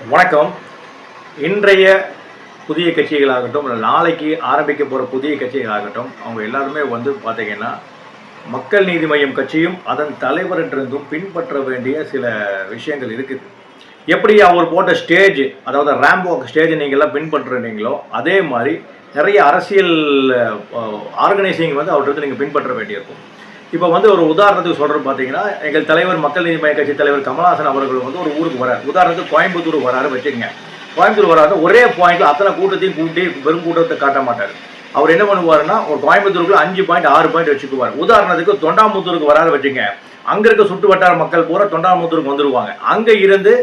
வணக்கம். இன்றைய புதிய கட்சிகளாகட்டும், இல்லை நாளைக்கு ஆரம்பிக்க போகிற புதிய கட்சிகளாகட்டும், அவங்க எல்லாருமே பார்த்தீங்கன்னா, மக்கள் நீதி மய்யம் கட்சியும் அதன் தலைவரிட்டிருந்தும் பின்பற்ற வேண்டிய சில விஷயங்கள் இருக்குது. எப்படி அவர் போட்ட ஸ்டேஜ், அதாவது ரேம்ப் வாக் ஸ்டேஜ் நீங்கள்லாம் பின்பற்றுறீங்களோ, அதே மாதிரி நிறைய அரசியல் ஆர்கனைசிங் அவர்கிட்ட நீங்கள் பின்பற்ற வேண்டியிருக்கும். இப்போ ஒரு உதாரணத்துக்கு சொல்கிறது பார்த்தீங்கன்னா, எங்கள் தலைவர் மக்கள் நீதி மய்ய கட்சி தலைவர் கமலஹாசன் அவர்கள் ஒரு ஊருக்கு வரார். உதாரணத்துக்கு கோயம்புத்தூர் வராரு வச்சுக்கோங்க. கோயம்புத்தூர் வராது ஒரே பாயிண்ட்டில் அத்தனை கூட்டத்தையும் கூட்டி வெறும் கூட்டத்தை காட்ட மாட்டார். அவர் என்ன பண்ணுவாருன்னா, ஒரு கோயம்புத்தூருக்குள்ள 5 பாயிண்ட் 6 பாயிண்ட் வச்சுக்குவார். உதாரணத்துக்கு தொண்டாமுத்தூருக்கு வராரு வச்சுங்க. அங்கே இருக்க சுற்று வட்டார மக்கள் பூரா தொண்டாமுத்தூருக்கு வந்துடுவாங்க. அங்கே இருந்து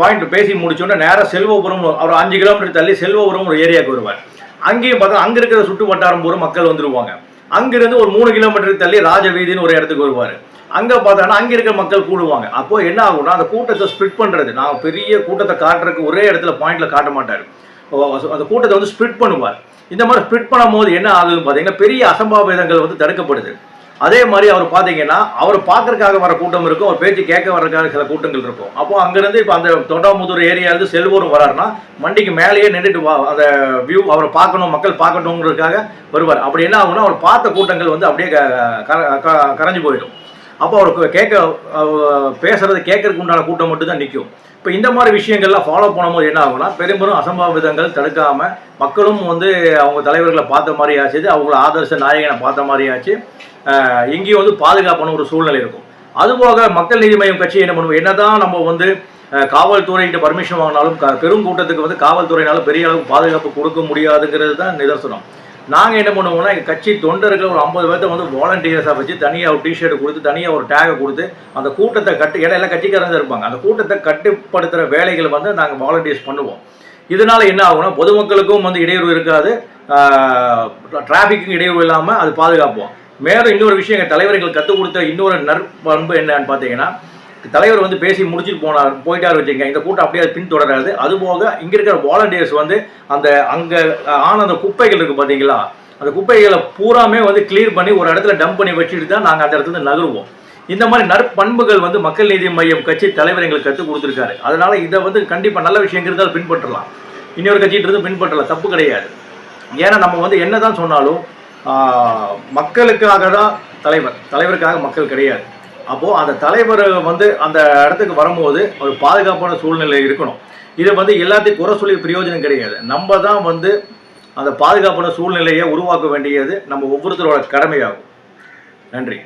பாயிண்ட் பேசி முடிச்சோன்னா நேராக செல்வபுரம், ஒரு 5 கிலோமீட்டர் தள்ளி செல்வபுரம் ஒரு ஏரியாவுக்கு வருவார். அங்கேயும் பார்த்தா அங்கே இருக்கிற சுற்று வட்டாரம் பூரா மக்கள் வந்துடுவாங்க. அங்கிருந்து ஒரு 3 கிலோமீட்டருக்கு தள்ளி ராஜவீதினு ஒரு இடத்துக்கு வருவார். அங்கே பார்த்தாங்கன்னா அங்கே இருக்கிற மக்கள் கூடுவாங்க. அப்போ என்ன ஆகும்னா, அந்த கூட்டத்தை ஸ்பிளிட் பண்ணுறது, நான் பெரிய கூட்டத்தை காட்டுறதுக்கு ஒரே இடத்துல பாயிண்ட்ல காட்ட மாட்டார். அந்த கூட்டத்தை ஸ்பிளிட் பண்ணுவார். இந்த மாதிரி ஸ்பிளிட் பண்ணும் போது என்ன ஆகுதுன்னு பார்த்தீங்கன்னா, பெரிய அசம்பாவிதங்கள் தடுக்கப்படுது. அதே மாதிரி அவர் பார்த்தீங்கன்னா, அவர் பார்க்கறதுக்காக வர கூட்டம் இருக்கும், அவர் பேச்சு கேட்க வர்றதுக்காக சில கூட்டங்கள் இருக்கும். அப்போ அங்கேருந்து இப்போ அந்த தொண்டாமுத்தூர் ஏரியாவிலிருந்து செல்வூரும் வராருன்னா, வண்டிக்கு மேலேயே நின்றுட்டு அந்த வியூ அவரை பார்க்கணும், மக்கள் பார்க்கணுங்கிறதுக்காக வருவார். அப்படி என்ன ஆகும்னா, அவர் பார்த்த கூட்டங்கள் அப்படியே கரைஞ்சு போயிடும். அப்போ அவருக்கு பேசுறது கேட்கறதுக்கு உண்டான கூட்டம் மட்டும் தான் நிற்கும். இப்போ இந்த மாதிரி விஷயங்கள்லாம் ஃபாலோ பண்ணும்போது என்ன ஆகும்னா, பெரும்பெரும் அசம்பாவிதங்கள் தடுக்காமல் மக்களும் அவங்க தலைவர்களை பார்த்த மாதிரி ஆச்சு, அவங்கள ஆதர்ச நாயகனை பார்த்த மாதிரி ஆச்சு. இங்கேயும் பாதுகாப்பான ஒரு சூழ்நிலை இருக்கும். அதுபோக மக்கள் நீதி மய்யம் கட்சி என்ன பண்ணுவோம், என்னதான் நம்ம காவல்துறைகிட்ட பர்மிஷன் வாங்கினாலும் பெரும் கூட்டத்துக்கு காவல்துறையினால பெரிய அளவுக்கு பாதுகாப்பு கொடுக்க முடியாதுங்கிறது தான் நிதர்சனம். நாங்கள் என்ன பண்ணுவோம்னா, எங்கள் கட்சி தொண்டர்கள் ஒரு 50 பேர்த்த வாலண்டியர்ஸாக வச்சு தனியாக ஒரு டிஷர்ட் கொடுத்து, தனியாக ஒரு டேகை கொடுத்து, அந்த கூட்டத்தை இடையில கட்சிக்காரங்க இருப்பாங்க, அந்த கூட்டத்தை கட்டுப்படுத்துகிற வேலைகளை நாங்கள் வாலண்டியர்ஸ் பண்ணுவோம். இதனால் என்ன ஆகும்னா, பொதுமக்களுக்கும் இடையூறு இருக்காது, டிராஃபிக்கும் இடையூறு இல்லாமல் அது பாதுகாப்போம். மேலும் இன்னொரு விஷயம், எங்கள் தலைவர்கள் கற்றுக் கொடுத்த இன்னொரு நற்பண்பு என்னன்னு பார்த்தீங்கன்னா, தலைவர் பேசி முடிச்சுட்டு போயிட்டார் வச்சுங்க, இந்த கூட்டம் அப்படியே பின்தொடராது. அதுபோக இங்கே இருக்கிற வாலண்டியர்ஸ் அந்த அங்கே அந்த குப்பைகள் இருக்குது பார்த்தீங்களா, அந்த குப்பைகளை பூராமே கிளியர் பண்ணி ஒரு இடத்துல டம்ப் பண்ணி வச்சுட்டு தான் நாங்கள் அந்த இடத்துல நகருவோம். இந்த மாதிரி நற்பண்புகள் மக்கள் நீதி மய்யம் கட்சி தலைவர் எங்களுக்கு கற்றுக் கொடுத்துருக்காரு. அதனால் இதை கண்டிப்பாக நல்ல விஷயங்கிறதால் பின்பற்றலாம், இன்னொரு கட்சிகிட்ட பின்பற்றலாம், தப்பு கிடையாது. ஏன்னா நம்ம என்ன தான் சொன்னாலும் மக்களுக்காக தான் தலைவருக்காக மக்கள் கிடையாது. அப்போது அந்த தலைவர் அந்த இடத்துக்கு வரும்போது ஒரு பாதுகாப்பான சூழ்நிலை இருக்கணும். இதை எல்லாத்தையும் குறை சொல்லி பிரயோஜனம் கிடையாது. நம்ம தான் அந்த பாதுகாப்பான சூழ்நிலையை உருவாக்க வேண்டியது நம்ம ஒவ்வொருத்தரோட கடமையாகும். நன்றி.